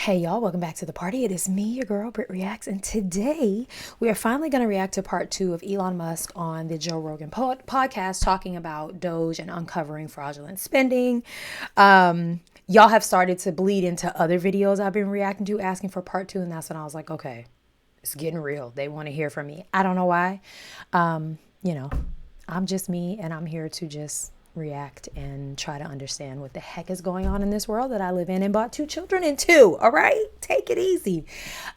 Hey y'all, welcome back to the party. It is me, your girl, BrittReacts, and today we are finally going to react to part 2 of Elon Musk on the Joe Rogan podcast talking about DOGE and uncovering fraudulent spending. Y'all have started to bleed into other videos I've been reacting to asking for part 2, and that's when I was like, okay, it's getting real. They want to hear from me. I don't know why. I'm just me, and I'm here to just react and try to understand what the heck is going on in this world that I live in and brought 2 children into. All right, take it easy.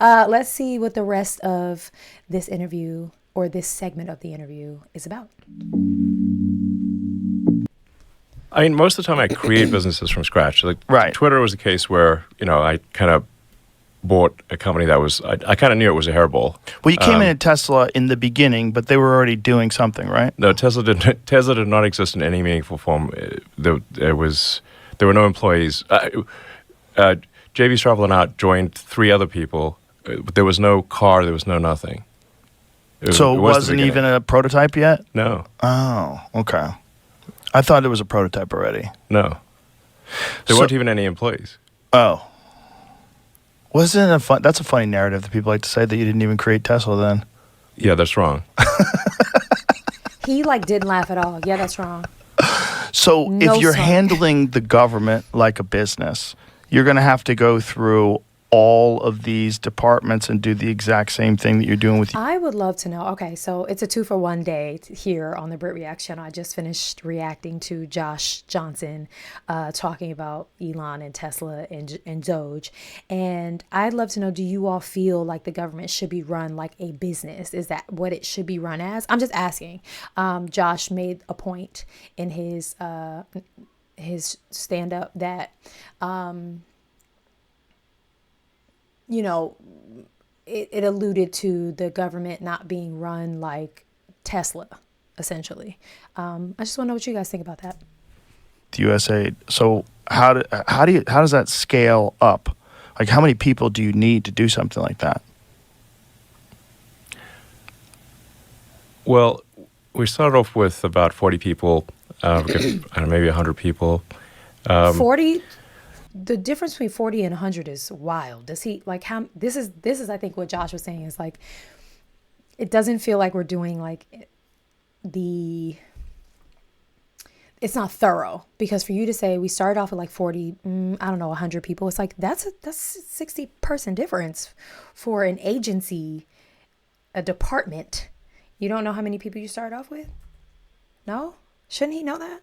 Let's see what the rest of this interview or this segment of the interview is about. I mean, most of the time I create businesses from scratch. Like Right. Twitter was a case where, I kind of bought a company that was, I kind of knew it was a hairball. Well, you came in at Tesla in the beginning, but they were already doing something, right? No, Tesla did not exist in any meaningful form. There were no employees. JB Straubel joined 3 other people. There was no car. There was no nothing. So it wasn't even a prototype yet? No. Oh, okay. I thought it was a prototype already. No. There weren't even any employees. Oh. Wasn't it that's a funny narrative that people like to say, that you didn't even create Tesla then. Yeah, that's wrong. He didn't laugh at all. Yeah, that's wrong. So No, if you're sir. handling the government like a business, you're going to have to go through all of these departments and do the exact same thing that you're doing with I would love to know. Okay, so it's a 2-for-1 day here on the BrittReacts channel. I just finished reacting to Josh Johnson talking about Elon and Tesla and Doge. And I'd love to know, do you all feel like the government should be run like a business? Is that what it should be run as? I'm just asking. Josh made a point in his stand-up that it alluded to the government not being run like Tesla, essentially. I just want to know what you guys think about that. the USA. So how does that scale up? Like, how many people do you need to do something like that? Well, we started off with about 40 people, maybe 100 people. 40. The difference between 40 and 100 is wild. Does he how this is I think what Josh was saying is it doesn't feel like we're doing it's not thorough, because for you to say we started off with 40, I don't know, 100 people, it's that's a 60-person difference for an agency, a department. You don't know how many people you started off with? No? Shouldn't he know that?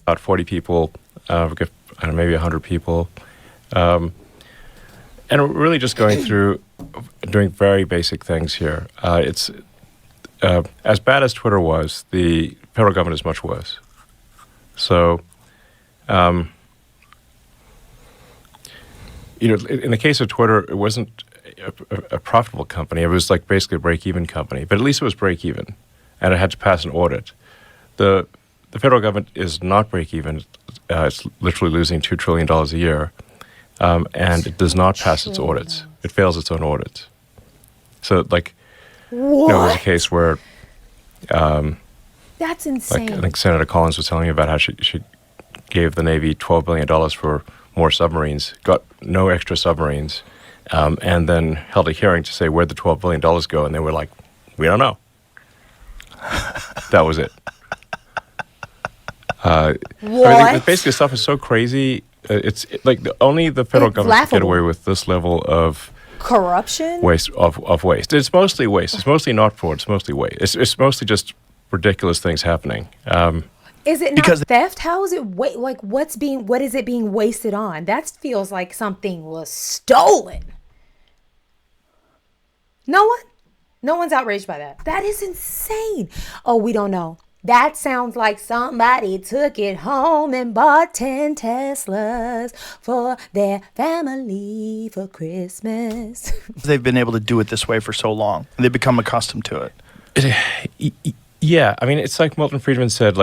About 40 people, maybe 100 people. And we're really just going through doing very basic things here. It's as bad as Twitter was, the federal government is much worse. So, in the case of Twitter, it wasn't a profitable company. It was basically a break-even company, but at least it was break-even, and it had to pass an audit. The federal government is not break-even. It's literally losing $2 trillion a year, and it does not pass its audits. It fails its own audits. So, it was a case where That's insane. I think Senator Collins was telling me about how she gave the Navy $12 billion for more submarines, got no extra submarines, and then held a hearing to say where'd the $12 billion go, and they were like, we don't know. That was it. What? Basically, stuff is so crazy. Only the federal It's government can get laughable. away with this level of Corruption? waste. It's mostly waste. It's mostly not fraud. It's mostly waste. It's mostly just ridiculous things happening. Is it not Because- theft? How is it what is it being wasted on? That feels like something was stolen. No one's outraged by that. That is insane. Oh, we don't know. That sounds like somebody took it home and bought 10 Teslas for their family for Christmas. They've been able to do it this way for so long. They've become accustomed to it. Yeah, I mean, it's like Milton Friedman said,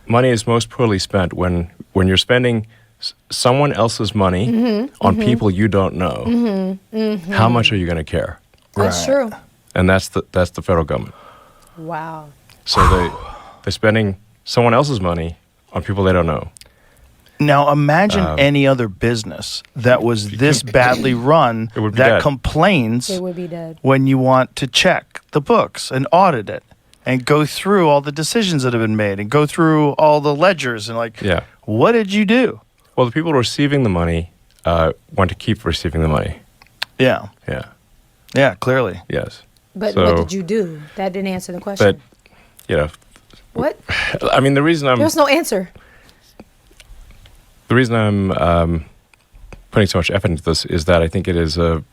money is most poorly spent when you're spending someone else's money on people you don't know. How much are you going to care? That's true. And that's the federal government. Wow. So they're spending someone else's money on people they don't know. Now imagine any other business that was this badly run It would be that dead. complains It would be dead. when you want to check the books and audit it and go through all the decisions that have been made and go through all the ledgers and Yeah. what did you do? Well, the people receiving the money want to keep receiving the money. Yeah. Yeah. Yeah, clearly. Yes. But So- what did you do? That didn't answer the question. But, you know, What? I mean, the reason I'm There's no answer. putting so much effort into this is that I think it is a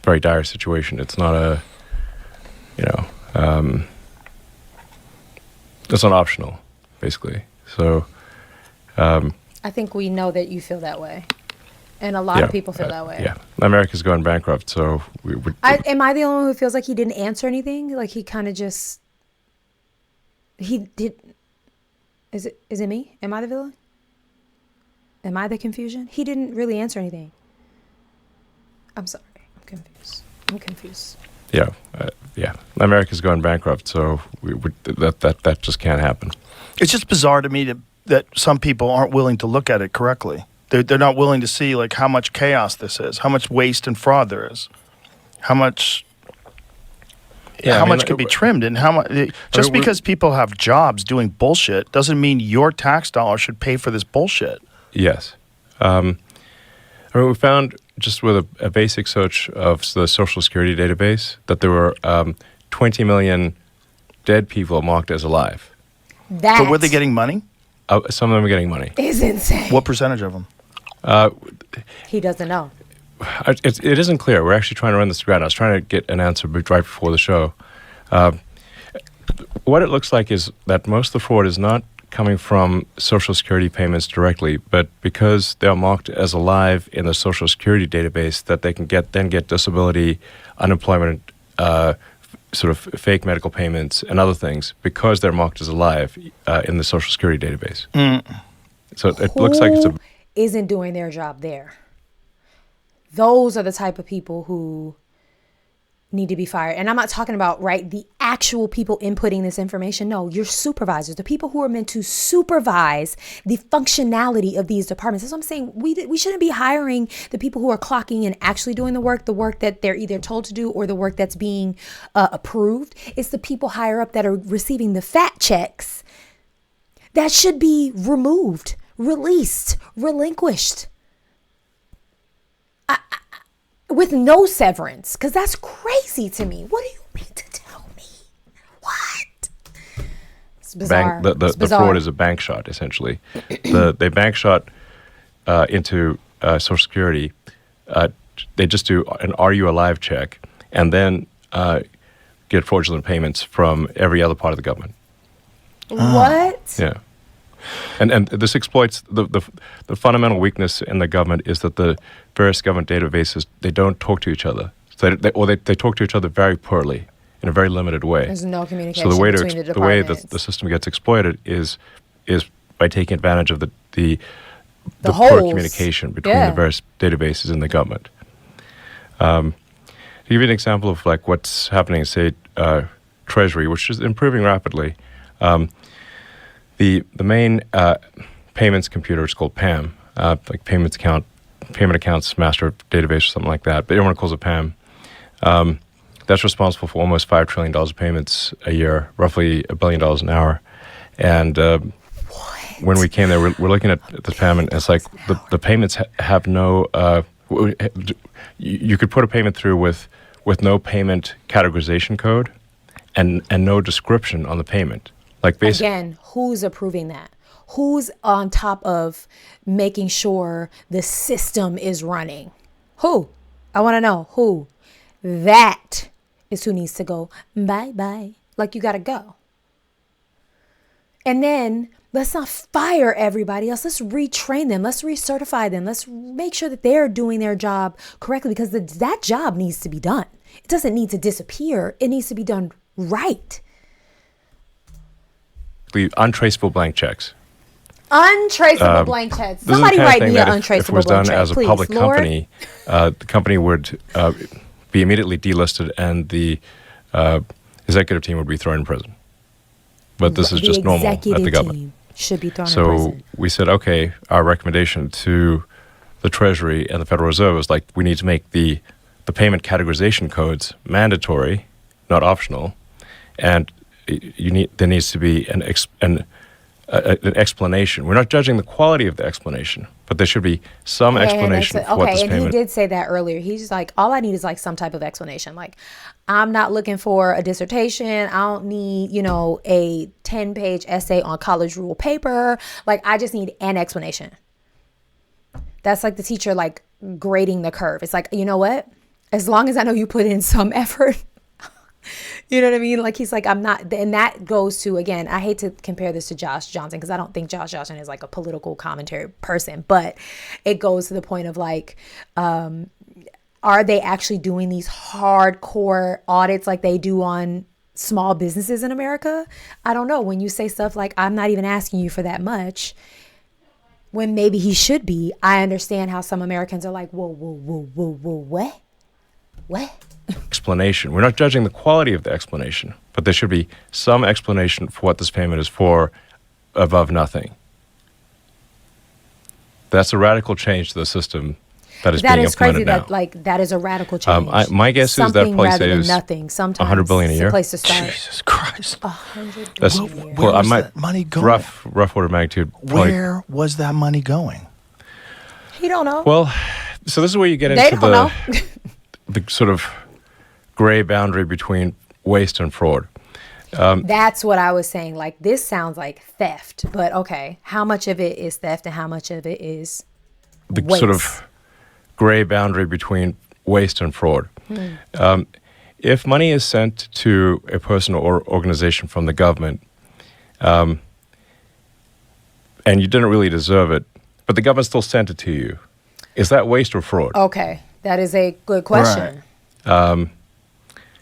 very dire situation. It's not a, it's not optional, basically. So, I think we know that you feel that way. And a lot yeah, of people feel that way. Yeah, America's going bankrupt, so we would. Am I the only one who feels like he didn't answer anything? Like he kind of just... He did... Is it me? Am I the villain? Am I the confusion? He didn't really answer anything. I'm sorry. I'm confused. Yeah, America's going bankrupt, so we would, that just can't happen. It's just bizarre to me that some people aren't willing to look at it correctly. They're not willing to see like how much chaos this is, how much waste and fraud there is, how much can be trimmed, and how much. Just because people have jobs doing bullshit doesn't mean your tax dollar should pay for this bullshit. Yes. We found just with a basic search of the Social Security database that there were 20 million dead people marked as alive. That But were they getting money? Some of them are getting money. is insane. What percentage of them? He doesn't know. It isn't clear. We're actually trying to run this through. I was trying to get an answer right before the show. What it looks like is that most of the fraud is not coming from Social Security payments directly, but because they're marked as alive in the Social Security database, that they can get disability, unemployment, sort of fake medical payments, and other things because they're marked as alive in the Social Security database. So it looks like it's a... Isn't doing their job there. Those are the type of people who need to be fired. And I'm not talking about, the actual people inputting this information. No, your supervisors, the people who are meant to supervise the functionality of these departments. That's what I'm saying. We shouldn't be hiring the people who are clocking and actually doing the work that they're either told to do or the work that's being approved. It's the people higher up that are receiving the fat checks that should be removed, released, relinquished. With no severance, because that's crazy to me. What do you mean to tell me? What? It's bizarre. The fraud is a bank shot, essentially. They bank shot into Social Security. They just do an "Are you alive?" check, and then get fraudulent payments from every other part of the government. What? Yeah. And this exploits the fundamental weakness in the government is that the various government databases, they don't talk to each other. So they talk to each other very poorly in a very limited way. There's no communication So the way between the the way departments. the system gets exploited is by taking advantage of the poor holes. communication between the various databases in the government. To give you an example of like what's happening, say Treasury, which is improving rapidly. The main payments computer is called PAM, like payment accounts master database or something like that. But everyone calls it PAM. That's responsible for almost $5 trillion of payments a year, roughly $1 billion an hour. And when we came there, we're looking at the PAM, and it's like the payments have no. You could put a payment through with no payment categorization code, and no description on the payment. Like Again, who's approving that? Who's on top of making sure the system is running? Who? I want to know who. That is who needs to go bye-bye. Like you got to go. And then let's not fire everybody else. Let's retrain them. Let's recertify them. Let's make sure that they're doing their job correctly because that job needs to be done. It doesn't need to disappear. It needs to be done right. Untraceable blank checks. Untraceable blank checks. This Somebody is the kind of write thing me an that untraceable if it was blank done check, as a please, public Lord. company, the company would be immediately delisted and the executive team would be thrown in prison. But this is just normal at the government. should be thrown in So prison. we said, okay, our recommendation to the Treasury and the Federal Reserve is like, we need to make the payment categorization codes mandatory, not optional, and there needs to be an explanation. We're not judging the quality of the explanation, but there should be some explanation for what this and payment. he did say that earlier. He's just like, all I need is like some type of explanation. Like, I'm not looking for a dissertation. I don't need, a 10-page essay on college rule paper. Like, I just need an explanation. That's like the teacher, like, grading the curve. It's like, you know what? As long as I know you put in some effort, you know what I mean? Like, he's like, I'm not, and that goes to, again, I hate to compare this to Josh Johnson because I don't think Josh Johnson is like a political commentary person, but it goes to the point of like, are they actually doing these hardcore audits like they do on small businesses in America? I don't know. When you say stuff like, I'm not even asking you for that much, when maybe he should be, I understand how some Americans are like, whoa, what? Explanation. We're not judging the quality of the explanation, but there should be some explanation for what this payment is for above nothing. That's a radical change to the system that is being implemented crazy now. that is a radical change. My guess is that Something probably rather than saves nothing. Sometimes $100 billion a year. It's a place to start. Jesus Christ. $100 That's billion a year. Where was that money going? rough order of magnitude. Probably. Where was that money going? He don't know. Well, so this is where you get They into don't know. the sort of gray boundary between waste and fraud. That's what I was saying. Like, this sounds like theft, but okay, how much of it is theft and how much of it is The waste? sort of gray boundary between waste and fraud. If money is sent to a person or organization from the government, and you didn't really deserve it, but the government still sent it to you, is that waste or fraud? Okay, that is a good question.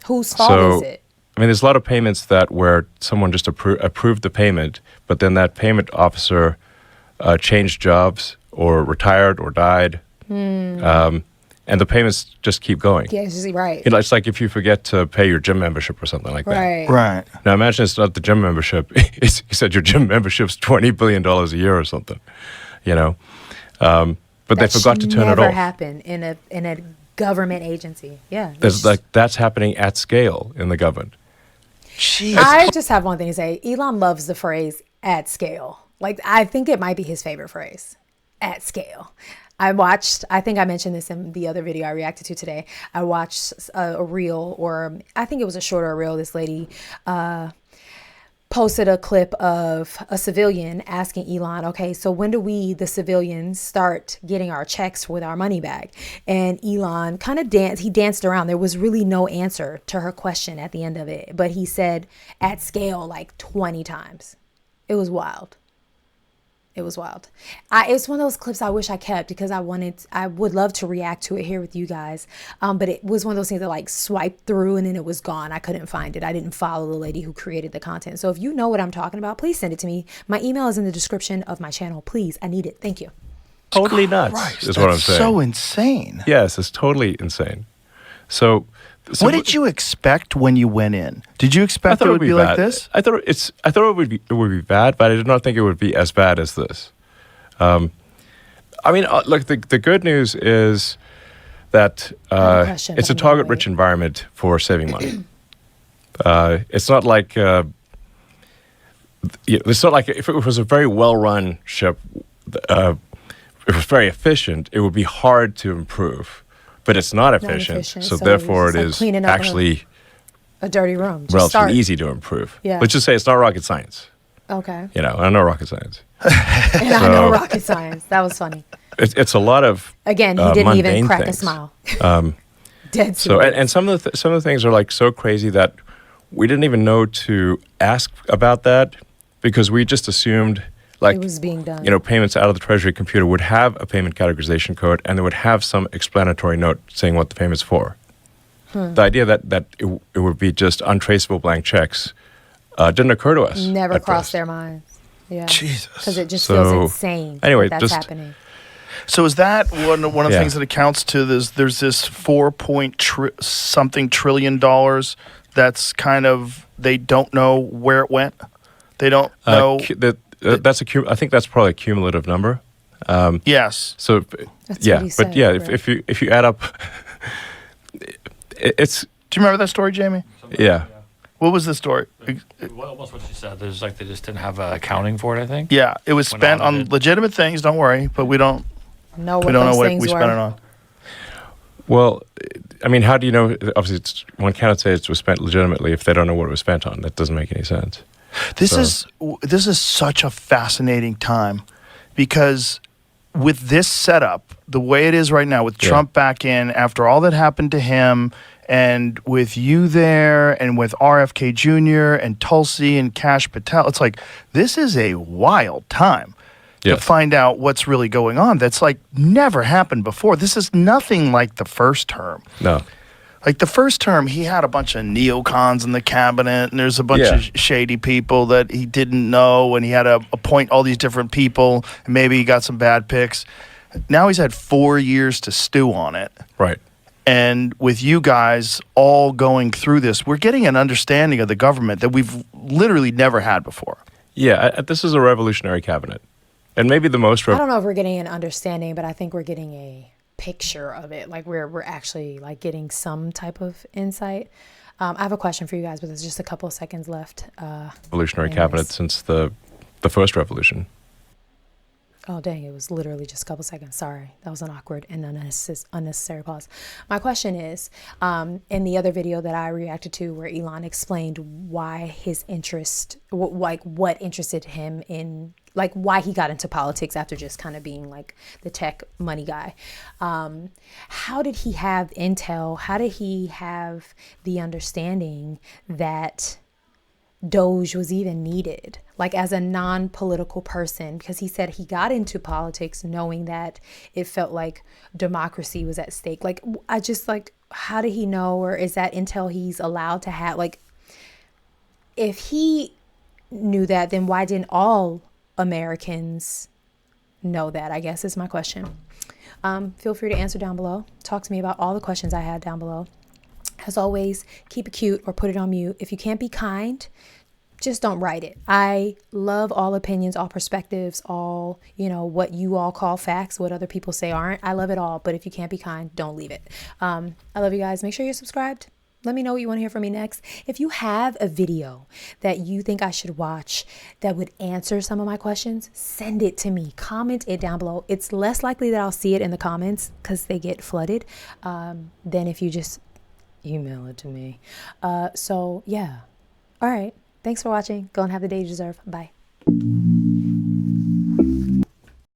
Whose fault So, is it? I mean, there's a lot of payments where someone just approved the payment, but then that payment officer changed jobs or retired or died, and the payments just keep going. Yeah, right. It's like if you forget to pay your gym membership or something like that. Right. Right. Now imagine it's not the gym membership. You said your gym membership's $20 billion a year or something, but they forgot to turn it Never off. happen in a government agency. Yeah. That's happening at scale in the government. Jeez. I just have one thing to say. Elon loves the phrase "at scale." Like, I think it might be his favorite phrase, "at scale." I think I mentioned this in the other video I reacted to today. I watched a reel, or I think it was a shorter reel. This lady posted a clip of a civilian asking Elon, okay, so when do we, the civilians, start getting our checks with our money back? And Elon kind of danced around. There was really no answer to her question at the end of it. But he said at scale like 20 times. It was wild. It was wild. It's one of those clips I wish I kept because I would love to react to it here with you guys. But it was one of those things that like swiped through and then it was gone. I couldn't find it. I didn't follow the lady who created the content. So if you know what I'm talking about, please send it to me. My email is in the description of my channel. Please, I need it. Thank you. Totally nuts Christ, is what I'm saying. So insane. Yes, it's totally insane. So What did you expect when you went in? Did you expect it would be bad. like this? I thought it would be bad, but I did not think it would be as bad as this. I mean, look, the good news is that it's a target-rich environment for saving money. It's not like if it was a very well-run ship, if it was very efficient, it would be hard to improve. But it's not efficient, so therefore it is actually a dirty room. Just relatively easy to improve. Yeah. Let's just say it's not rocket science. Okay. I know rocket science. And I know rocket science. That was funny. It's a lot of Again, he didn't even crack things. a smile. Dead serious. So and some of the things are like so crazy that we didn't even know to ask about that because we just assumed like it was being done. Payments out of the Treasury computer would have a payment categorization code and they would have some explanatory note saying what the payment's for. The idea that it would be just untraceable blank checks didn't occur to us. Never at crossed first. their minds. Yeah. Jesus. Because it just So, feels insane. anyway, that's just- happening. So is that one of the Yeah. things that accounts to this? There's this $4 trillion that's kind of, they don't know where it went. They don't know. I think that's probably a cumulative number. Yes. So That's yeah, what he said, but yeah, right? if you add up, it's Do you remember that story, Jamie? yeah. What was the story? Well, almost what you said. There's like they just didn't have accounting for it. I think. Yeah, it was Went spent on on it. legitimate things. Don't worry, but we don't Know what we don't know those what things we were. spent it on. Well, I mean, how do you know? Obviously, one cannot say it was spent legitimately if they don't know what it was spent on. That doesn't make any sense. This So- is such a fascinating time because with this setup, the way it is right now, with Yeah. Trump back in after all that happened to him, and with you there, and with RFK Jr. and Tulsi and Cash Patel, it's like this is a wild time to Yes. find out what's really going on. That's like never happened before. This is nothing like the first term. No. Like the first term, he had a bunch of neocons in the cabinet, and there's a bunch Yeah. of shady people that he didn't know, and he had to appoint all these different people, and maybe he got some bad picks. Now he's had 4 years to stew on it. Right. And with you guys all going through this, we're getting an understanding of the government that we've literally never had before. Yeah. This is a revolutionary cabinet, and maybe the most. I don't know if we're getting an understanding, but I think we're getting a picture of it. Like we're actually like getting some type of insight. I have a question for you guys, but there's just a couple of seconds left. Revolutionary Anyways. cabinet since the first revolution. Oh, dang, it was literally just a couple seconds. Sorry. That was an awkward and unnecessary pause. My question is, in the other video that I reacted to where Elon explained why his interest, what interested him in, like why he got into politics after just kind of being like the tech money guy. How did he have intel? How did he have the understanding that DOGE was even needed, like as a non-political person? Because he said he got into politics knowing that it felt like democracy was at stake. Like, I just like, how did he know, or is that intel he's allowed to have? Like, if he knew that, then why didn't all Americans know that, I guess is my question. Feel free to answer down below. Talk to me about all the questions I had down below. As always, keep it cute or put it on mute. If you can't be kind, just don't write it. I love all opinions, all perspectives, all, what you all call facts, what other people say aren't. I love it all. But if you can't be kind, don't leave it. I love you guys. Make sure you're subscribed. Let me know what you want to hear from me next. If you have a video that you think I should watch that would answer some of my questions, send it to me. Comment it down below. It's less likely that I'll see it in the comments because they get flooded than if you just email it to me. So yeah. All right. Thanks for watching. Go and have the day you deserve. Bye.